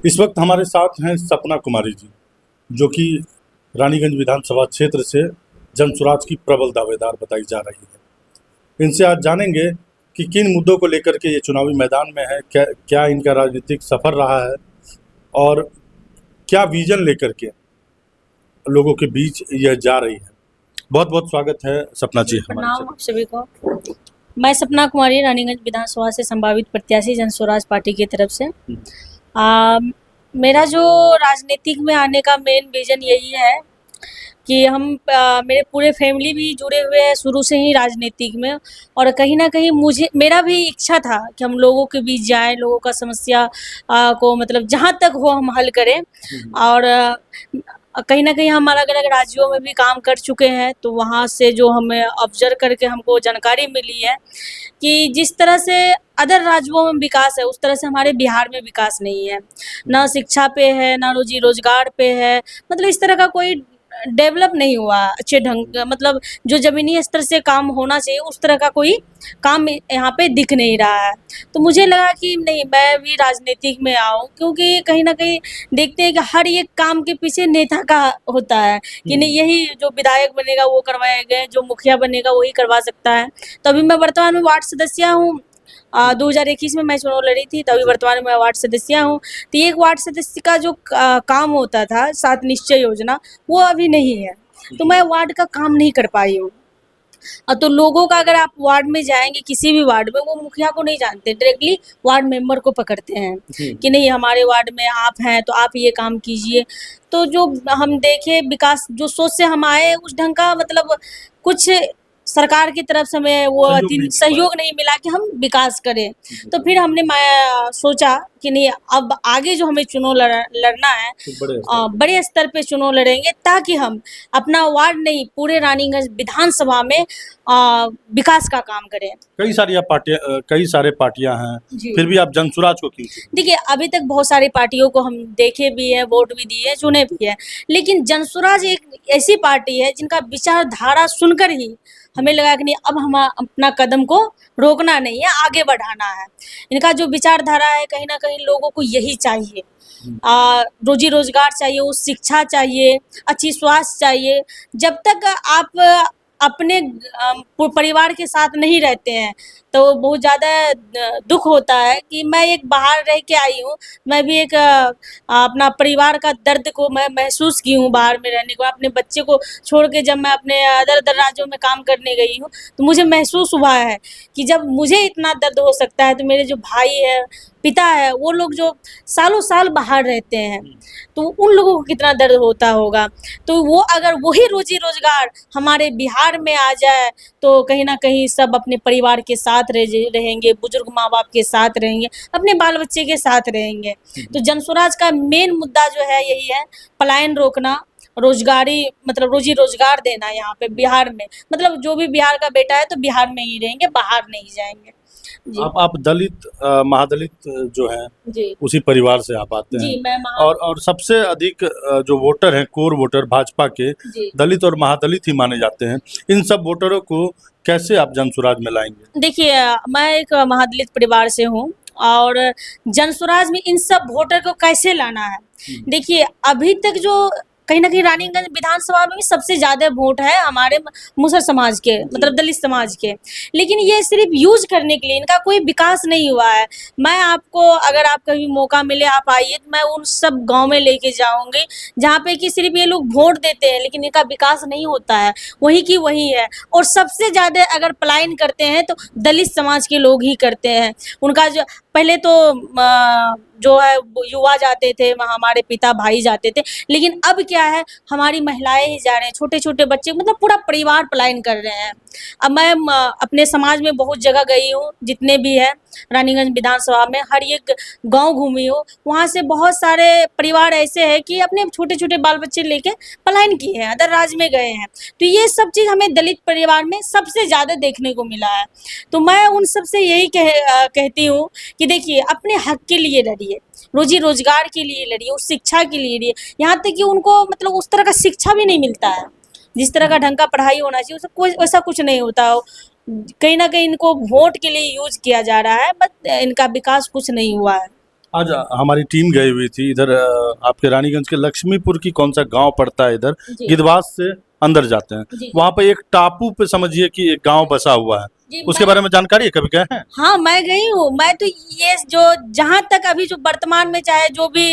इस वक्त हमारे साथ हैं सपना कुमारी जी, जो कि रानीगंज विधानसभा क्षेत्र से जनसुराज की प्रबल दावेदार बताई जा रही है। इनसे आज जानेंगे कि किन मुद्दों को लेकर के ये चुनावी मैदान में है, क्या इनका राजनीतिक सफर रहा है और क्या विजन लेकर के लोगों के बीच यह जा रही है। बहुत बहुत स्वागत है सपना जी हमारे प्रणाम आप सभी को। मैं सपना कुमारी रानीगंज विधानसभा से संभावित प्रत्याशी जनसुराज पार्टी की तरफ से। मेरा जो राजनीतिक में आने का मेन विजन यही है कि हम मेरे पूरे फैमिली भी जुड़े हुए हैं शुरू से ही राजनीतिक में, और कहीं ना कहीं मेरा भी इच्छा था कि हम लोगों के बीच जाएं, लोगों का समस्या को मतलब जहां तक हो हम हल करें। और कहीं ना कहीं हम अलग अलग राज्यों में भी काम कर चुके हैं, तो वहाँ से जो हमें ऑब्जर्व करके हमको जानकारी मिली है कि जिस तरह से अदर राज्यों में विकास है उस तरह से हमारे बिहार में विकास नहीं है। ना शिक्षा पे है, ना रोजी रोजगार पे है, मतलब इस तरह का कोई डेवलप नहीं हुआ अच्छे ढंग, मतलब जो ज़मीनी स्तर से काम होना चाहिए उस तरह का कोई काम यहाँ पे दिख नहीं रहा है। तो मुझे लगा कि नहीं, मैं भी राजनीतिक में आऊँ, क्योंकि कहीं ना कहीं देखते हैं कि हर एक काम के पीछे नेता का होता है कि नहीं, यही जो विधायक बनेगा वो करवाएगा, जो मुखिया बनेगा वही करवा सकता है। तो अभी मैं वर्तमान में वार्ड सदस्य हूँ। 2021 में मैं चुनाव लड़ी थी, तभी वर्तमान में वार्ड सदस्य हूँ। तो एक वार्ड सदस्य का जो काम होता था 7 निश्चय योजना, वो अभी नहीं है, तो मैं वार्ड का काम नहीं कर पाई हूँ। तो लोगों का, अगर आप वार्ड में जाएंगे किसी भी वार्ड में, वो मुखिया को नहीं जानते, डायरेक्टली वार्ड मेंबर को पकड़ते हैं कि नहीं हमारे वार्ड में आप हैं तो आप ये काम कीजिए। तो जो हम देखे विकास, जो सोच से हम आए उस ढंग का मतलब कुछ सरकार की तरफ से हमें वो सहयोग नहीं मिला कि हम विकास करें। तो फिर हमने सोचा कि नहीं, अब आगे जो हमें चुनाव लड़ना है बड़े स्तर पे चुनाव लड़ेंगे, ताकि हम अपना वार्ड नहीं पूरे रानीगंज विधानसभा में विकास का काम करें। कई सारे पार्टियां हैं, फिर भी आप जनसुराज को क्यों चुने? देखिए, अभी तक बहुत सारी पार्टियों को हम देखे भी है, वोट भी दिए, चुने भी है, लेकिन जनसुराज एक ऐसी पार्टी है जिनका विचारधारा सुनकर ही हमें लगा कि नहीं, अब हम अपना कदम को रोकना नहीं है, आगे बढ़ाना है। इनका जो विचारधारा है कहीं ना कहीं लोगों को यही चाहिए, रोजी रोजगार चाहिए, उस शिक्षा चाहिए, अच्छी स्वास्थ्य चाहिए। जब तक आप अपने परिवार के साथ नहीं रहते हैं तो बहुत ज़्यादा दुख होता है कि मैं एक बाहर रह के आई हूँ, मैं भी एक अपना परिवार का दर्द को मैं महसूस की हूँ बाहर में रहने को। अपने बच्चे को छोड़ के जब मैं अपने अदर राज्यों में काम करने गई हूँ तो मुझे महसूस हुआ है कि जब मुझे इतना दर्द हो सकता है तो मेरे जो भाई है, पिता है, वो लोग जो सालों साल बाहर रहते हैं, तो उन लोगों को कितना दर्द होता होगा। तो वो अगर वही रोजी रोजगार हमारे बिहार में आ जाए तो कहीं ना कहीं सब अपने परिवार के साथ रहेंगे, बुजुर्ग माँ बाप के साथ रहेंगे, अपने बाल बच्चे के साथ रहेंगे। तो जनसुराज का मेन मुद्दा जो है यही है, पलायन रोकना, रोजगारी मतलब रोजी रोजगार देना यहाँ पे बिहार में, मतलब जो भी बिहार का बेटा है तो बिहार में ही रहेंगे, बाहर नहीं जाएंगे। आप दलित महादलित जो हैं उसी परिवार से आप आते हैं। मैं और सबसे अधिक जो वोटर हैं, कोर वोटर भाजपा के दलित और महादलित ही माने जाते हैं। इन सब वोटरों को कैसे आप जनसुराज में लाएंगे? देखिए, मैं एक महादलित परिवार से हूँ, और जनसुराज में इन सब वोटर को कैसे लाना है, देखिए अभी तक जो कहीं ना कहीं रानीगंज विधानसभा में भी सबसे ज्यादा वोट है हमारे मुसर समाज के, मतलब दलित समाज के, लेकिन ये सिर्फ यूज करने के लिए, इनका कोई विकास नहीं हुआ है। मैं आपको, अगर आप कभी मौका मिले आप आइए, तो मैं उन सब गांव में लेके जाऊंगी जहाँ पे कि सिर्फ ये लोग वोट देते हैं लेकिन इनका विकास नहीं होता है, वही की वही है। और सबसे ज्यादा अगर पलायन करते हैं तो दलित समाज के लोग ही करते हैं। उनका जो पहले तो जो है युवा जाते थे, वहाँ हमारे पिता भाई जाते थे, लेकिन अब क्या है, हमारी महिलाएं ही जा रहे हैं, छोटे छोटे बच्चे, मतलब पूरा परिवार पलायन कर रहे हैं। अब मैं अपने समाज में बहुत जगह गई हूँ, जितने भी है रानीगंज विधानसभा में हर एक गांव घूमी हूँ, वहाँ से बहुत सारे परिवार ऐसे हैं कि अपने छोटे छोटे बाल बच्चे लेके पलायन किए हैं, अदर राज्य में गए हैं। तो ये सब चीज़ हमें दलित परिवार में सबसे ज़्यादा देखने को मिला है। तो मैं उन सबसे यही कहती हूँ कि देखिए, अपने हक के लिए लड़िए, रोजी रोजगार के लिए लड़िए, उस शिक्षा के लिए लड़िए। यहाँ तक कि उनको मतलब उस तरह का शिक्षा भी नहीं मिलता है, जिस तरह का ढंग का पढ़ाई होना चाहिए उसका कोई ऐसा कुछ नहीं होता हो। कहीं ना कहीं इनको वोट के लिए यूज किया जा रहा है, बट इनका विकास कुछ नहीं हुआ है। आज हमारी टीम गई हुई थी इधर आपके रानीगंज के लक्ष्मीपुर की कौन सा गांव पड़ता है इधर, जी। गिद्धवास से अंदर जाते हैं, जी। वहां पे एक टापू पे समझिए कि एक गांव बसा हुआ है, जी, उसके बारे में जानकारी है, कभी गए हैं? हाँ, मैं गई हूँ। मैं तो ये जो जहाँ तक अभी जो वर्तमान में चाहे जो भी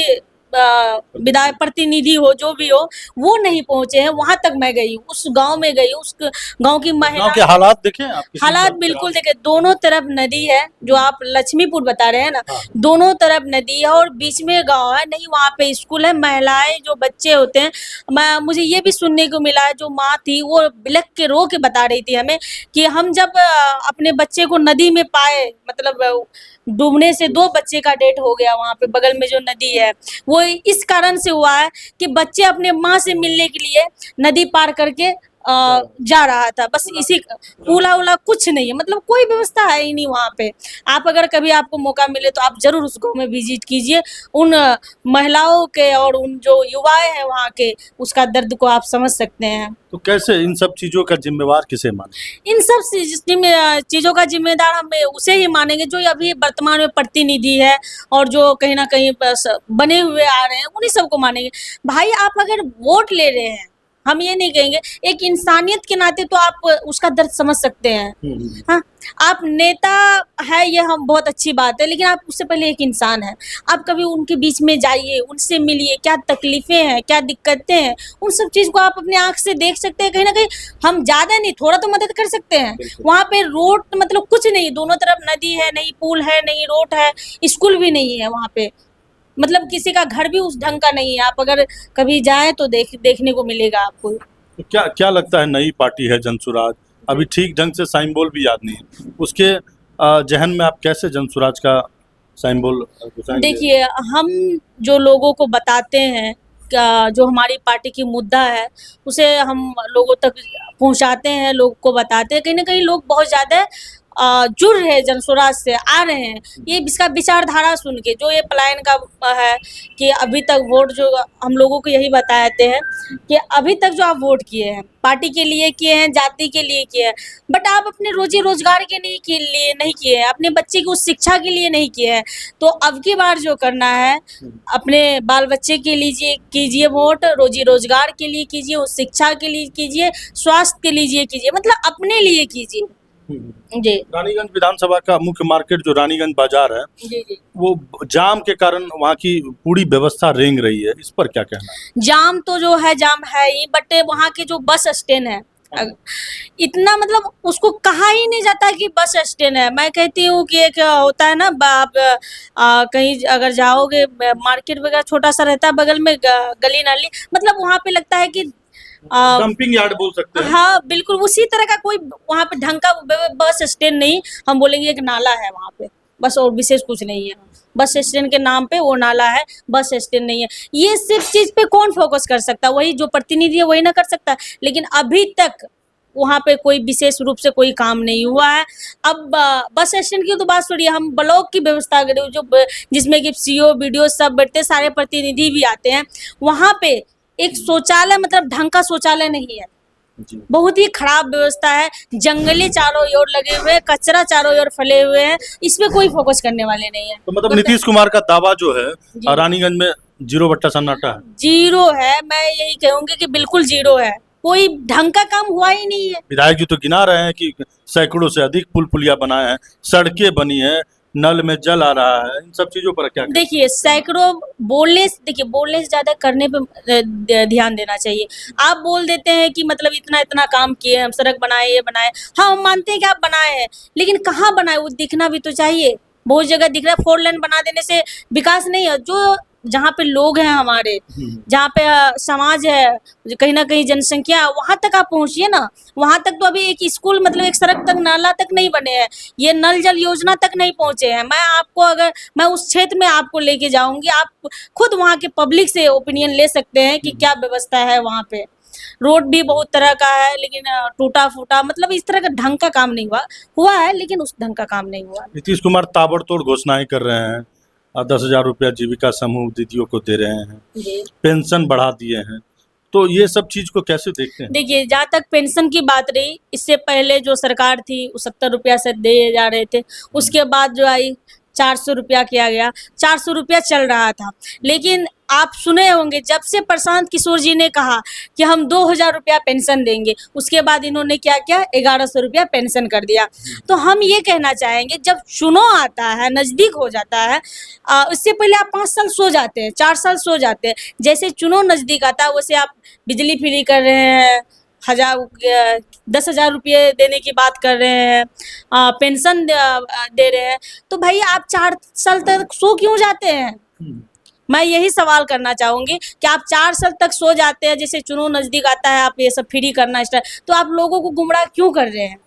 विधायक प्रतिनिधि हो जो भी हो वो नहीं पहुंचे हैं, वहां तक मैं गई हूँ, उस गांव में गई हूँ, उस गांव की गांव महिला के हालात देखे आप? किसी हालात तरफ बिल्कुल देखे, दोनों तरफ नदी है, जो आप लक्ष्मीपुर बता रहे हैं ना, हाँ। दोनों तरफ नदी है और बीच में गांव है, नहीं वहाँ पे स्कूल है, महिलाएं जो बच्चे होते हैं, मुझे ये भी सुनने को मिला है, जो माँ थी वो बिलख के रो के बता रही थी हमें कि हम जब अपने बच्चे को नदी में पाए, मतलब डूबने से 2 बच्चे का डेथ हो गया वहाँ पे बगल में जो नदी है, वो इस कारण से हुआ है कि बच्चे अपने माँ से मिलने के लिए नदी पार करके जा रहा था, बस इसी पुला उला कुछ नहीं है, मतलब कोई व्यवस्था है ही नहीं वहाँ पे। आप अगर कभी आपको मौका मिले तो आप जरूर उस गाँव में विजिट कीजिए, उन महिलाओं के और उन जो युवाएं हैं वहाँ के, उसका दर्द को आप समझ सकते हैं। तो कैसे इन सब चीजों का जिम्मेवार किसे माने? इन सब चीजों का जिम्मेदार हम उसे ही मानेंगे जो अभी वर्तमान में प्रतिनिधि है और जो कहीं ना कहीं बने हुए आ रहे हैं, उन्हीं सबको मानेंगे। भाई आप अगर वोट ले रहे हैं, हम ये नहीं कहेंगे, एक इंसानियत के नाते तो आप उसका दर्द समझ सकते हैं। हाँ, आप नेता है ये हम बहुत अच्छी बात है, लेकिन आप उससे पहले एक इंसान है। आप कभी उनके बीच में जाइए, उनसे मिलिए, क्या तकलीफें हैं, क्या दिक्कतें हैं, उन सब चीज को आप अपने आंख से देख सकते हैं। कहीं ना कहीं हम ज्यादा नहीं, थोड़ा तो मदद कर सकते हैं। वहाँ पे रोड मतलब कुछ नहीं, दोनों तरफ नदी है, नहीं पुल है, नहीं रोड है, स्कूल भी नहीं है वहाँ पे, मतलब किसी का घर भी उस ढंग का नहीं है। आप अगर कभी जाएं तो देखने को मिलेगा आपको। तो क्या क्या लगता है, नई पार्टी है जनसुराज, अभी ठीक ढंग से साइंबोल भी याद नहीं है, उसके जहन में आप कैसे जनसुराज का साइंबोल घुसाएंगे? देखिए, हम जो लोगों को बताते हैं, जो हमारी पार्टी की मुद्दा है उसे हम लोगों तक पहुंचाते हैं, लोग को बताते हैं। कहीं ना कहीं लोग बहुत ज़्यादा जुड़ रहे हैं, जनसुराज से आ रहे हैं, ये इसका विचारधारा सुन के। जो ये पलायन का है कि अभी तक वोट, जो हम लोगों को यही बताते हैं कि अभी तक जो आप वोट किए हैं, पार्टी के लिए किए हैं, जाति के लिए किए हैं, बट आप अपने रोजी रोजगार के लिए नहीं किए हैं, अपने बच्चे की उस शिक्षा के लिए नहीं किए हैं। तो अब की बार जो करना है, अपने बाल बच्चे के लिए कीजिए वोट, रोजी रोजगार के लिए कीजिए, उस शिक्षा के लिए कीजिए, स्वास्थ्य के लिए कीजिए, मतलब अपने लिए कीजिए। जी रानीगंज विधानसभा का मुख्य मार्केट जो रानीगंज बाजार है, जी जी। वो जाम के कारण वहाँ की पूरी व्यवस्था रेंग रही है, इस पर क्या कहना है? जाम तो जो है जाम है ही, बट वहाँ के जो बस स्टैंड है, इतना मतलब उसको कहा ही नहीं जाता कि बस स्टैंड है। मैं कहती हूँ कि एक होता है ना, आप कहीं अगर जाओगे, मार्केट वगैरह छोटा सा रहता है, बगल में गली नाली, मतलब वहाँ पे लगता है कि डंपिंग यार्ड बोल सकते हैं। हाँ बिल्कुल, उसी तरह का कोई वहाँ पे ढंग का बस स्टैंड नहीं, हम बोलेंगे एक नाला है वहाँ पे, बस, और विशेष कुछ नहीं है। बस स्टैंड के नाम पे वो नाला है, बस स्टैंड नहीं है। ये सिर्फ चीज पे कौन फोकस कर सकता है? वही जो प्रतिनिधि है वही ना कर सकता है, लेकिन अभी तक वहाँ पे कोई विशेष रूप से कोई काम नहीं हुआ है। अब बस स्टैंड की तो बात छोड़िए, हम ब्लॉक की व्यवस्था करें, जो जिसमें कि सीओ बीडीओ सब बैठते, सारे प्रतिनिधि भी आते हैं, वहाँ पे एक शौचालय, मतलब ढंग का शौचालय नहीं है, बहुत ही खराब व्यवस्था है, जंगले चारों ओर लगे हुए हैं, कचरा चारों ओर फैले हुए हैं, इसमें कोई फोकस करने वाले नहीं है। तो मतलब नीतीश कुमार का दावा जो है जी। रानीगंज में 0 सन्नाटा है। जीरो है, मैं यही कहूंगी कि बिल्कुल जीरो है, कोई ढंग का काम हुआ ही नहीं है। विधायक जी तो गिना रहे हैं कि सैकड़ों से अधिक पुल पुलिया बनाए हैं, सड़कें बनी है, नल में जल आ रहा है, इन सब चीजों पर क्या कहें? देखिए, सैकड़ों बोलने से ज्यादा करने पे ध्यान देना चाहिए। आप बोल देते हैं कि मतलब इतना इतना काम किए, हम सड़क बनाए, ये बनाए, हाँ हम मानते हैं कि आप बनाए हैं, लेकिन कहाँ बनाए वो दिखना भी तो चाहिए। बहुत जगह दिख रहा है, 4 लेन बना देने से विकास नहीं है। जो जहाँ पे लोग हैं हमारे, जहाँ पे समाज है, कहीं ना कहीं जनसंख्या, वहां तक आप पहुंचिए ना। वहां तक तो अभी एक स्कूल, मतलब एक सड़क तक, नाला तक नहीं बने हैं, ये नल जल योजना तक नहीं पहुंचे हैं। मैं उस क्षेत्र में आपको लेके जाऊंगी, आप खुद वहाँ के पब्लिक से ओपिनियन ले सकते हैं कि क्या व्यवस्था है वहाँ पे। रोड भी बहुत तरह का है, लेकिन टूटा फूटा, मतलब इस तरह का ढंग का काम नहीं हुआ है, लेकिन उस ढंग का काम नहीं हुआ। नीतीश कुमार ताबड़तोड़ घोषणाएं कर रहे हैं, 10,000 रुपया जीविका समूह दीदियों को दे रहे हैं, पेंशन बढ़ा दिए हैं, तो ये सब चीज को कैसे देखते हैं? देखिए, जहाँ तक पेंशन की बात रही, इससे पहले जो सरकार थी वो 70 रुपया से दे जा रहे थे, उसके बाद जो आई 400 रुपया किया गया, 400 रुपया चल रहा था। लेकिन आप सुने होंगे जब से प्रशांत किशोर जी ने कहा कि हम 2000 रुपया पेंशन देंगे, उसके बाद इन्होंने क्या किया, 1100 रुपया पेंशन कर दिया। तो हम ये कहना चाहेंगे जब चुनाव आता है, नज़दीक हो जाता है, उससे पहले आप 5 साल सो जाते हैं, 4 साल सो जाते हैं। जैसे चुनाव नज़दीक आता है वैसे आप बिजली फ्री कर रहे हैं, 10,000 रुपये देने की बात कर रहे हैं, पेंशन दे रहे हैं। तो भाई आप 4 साल तक सो क्यों जाते हैं? मैं यही सवाल करना चाहूँगी कि आप 4 साल तक सो जाते हैं, जैसे चुनाव नज़दीक आता है आप ये सब फ्री करना स्टार्ट, तो आप लोगों को गुमराह क्यों कर रहे हैं?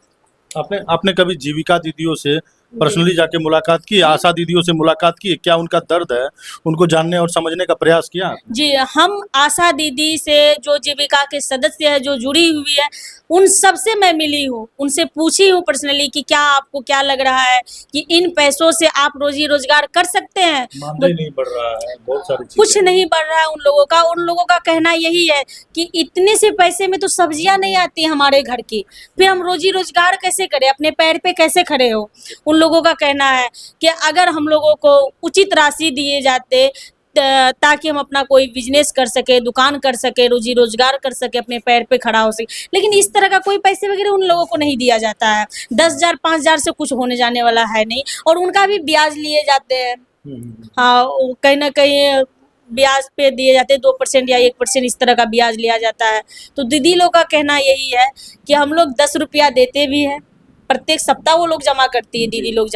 आपने आपने कभी जीविका दीदियों से पर्सनली जाके मुलाकात की, आशा दीदियों से मुलाकात की? क्या उनका दर्द है उनको जानने और समझने का प्रयास किया? जी, हम आशा दीदी से, जो जीविका के सदस्य है, जो जुड़ी हुई है, उन सब से मैं मिली हूँ, उनसे पूछी हूँ पर्सनली कि क्या आपको क्या लग रहा है कि इन पैसों से आप रोजी रोजगार कर सकते हैं? मानदेय नहीं बढ़ रहा है, बहुत सारी कुछ चीजें। नहीं बढ़ रहा है उन लोगों का कहना यही है कि इतने से पैसे में तो सब्जियां नहीं आती हमारे घर की, फिर हम रोजी रोजगार कैसे करें, अपने पैर पे कैसे खड़े हो? उन लोगों का कहना है कि अगर हम लोगों को उचित राशि दिए जाते ताकि हम अपना कोई बिजनेस कर सके, दुकान कर सके, रोजी रोजगार कर सके, अपने पैर पे खड़ा हो सके, लेकिन इस तरह का कोई पैसे वगैरह उन लोगों को नहीं दिया जाता है। 10,000 5,000 से कुछ होने जाने वाला है नहीं, और उनका भी ब्याज लिए जाते हैं। हाँ, कहीं ना कहीं ब्याज पे दिए जाते हैं, 2% या 1% इस तरह का ब्याज लिया जाता है। तो दीदी लोग का कहना यही है कि हम लोग 10 रुपया देते भी हैं, प्रत्येक सप्ताह वो लोग जमा करती है, दीदी लोग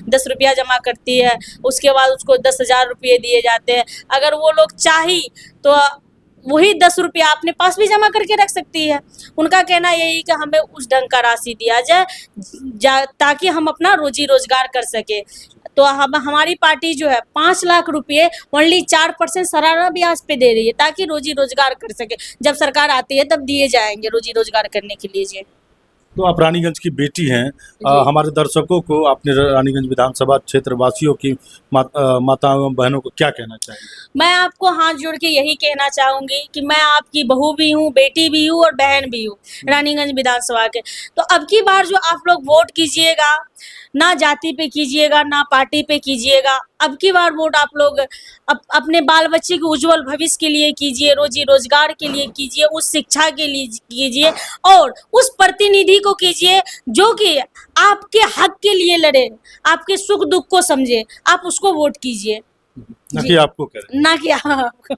10 रुपया जमा करती है, उसके बाद उसको 10,000 रुपये दिए जाते हैं। अगर वो लोग चाही तो वही 10 रुपया अपने पास भी जमा करके रख सकती है। उनका कहना यही कि हमें उस ढंग का राशि दिया जाए ताकि हम अपना रोजी रोजगार कर सके। तो हमारी पार्टी जो है 5 लाख रुपये ओनली 4% सरासर ब्याज पे दे रही है ताकि रोजी रोजगार कर सके। जब सरकार आती है तब दिए जाएंगे रोजी रोजगार करने के लिए जी। तो आप रानीगंज की बेटी हैं, हमारे दर्शकों को, आपने रानीगंज विधानसभा क्षेत्र वासियों की माताओं एवं बहनों को क्या कहना चाहेंगे? मैं आपको हाथ जोड़ के यही कहना चाहूंगी कि मैं आपकी बहू भी हूँ, बेटी भी हूँ और बहन भी हूँ रानीगंज विधानसभा के। तो अब की बार जो आप लोग वोट कीजिएगा, ना जाति पे कीजिएगा, ना पार्टी पे कीजिएगा, अब की बार वोट आप लोग अपने बाल बच्चे के उज्जवल भविष्य के लिए कीजिए, रोजी रोजगार के लिए कीजिए, उस शिक्षा के लिए कीजिए और उस प्रतिनिधि को कीजिए जो कि आपके हक के लिए लड़े, आपके सुख दुख को समझे, आप उसको वोट कीजिए, ना कि आपको करें, ना कि आपको।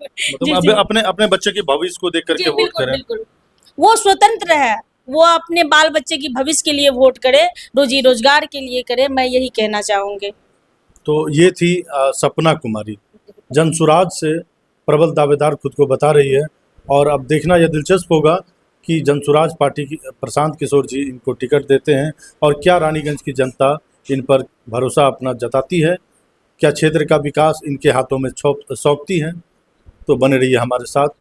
मतलब अपने अपने बच्चे के भविष्य को देख करके वोट करें। बिल्कुल, वो स्वतंत्र है, वो अपने बाल बच्चे की भविष्य के लिए वोट करे, रोजी रोजगार के लिए करे, मैं यही कहना चाहूंगी। तो ये थी सपना कुमारी, जनसुराज से प्रबल दावेदार खुद को बता रही है। और अब देखना यह दिलचस्प होगा कि जनसुराज पार्टी की प्रशांत किशोर जी इनको टिकट देते हैं और क्या रानीगंज की जनता इन पर भरोसा अपना जताती है, क्या क्षेत्र का विकास इनके हाथों में सौंपती है। तो बने रहिए हमारे साथ।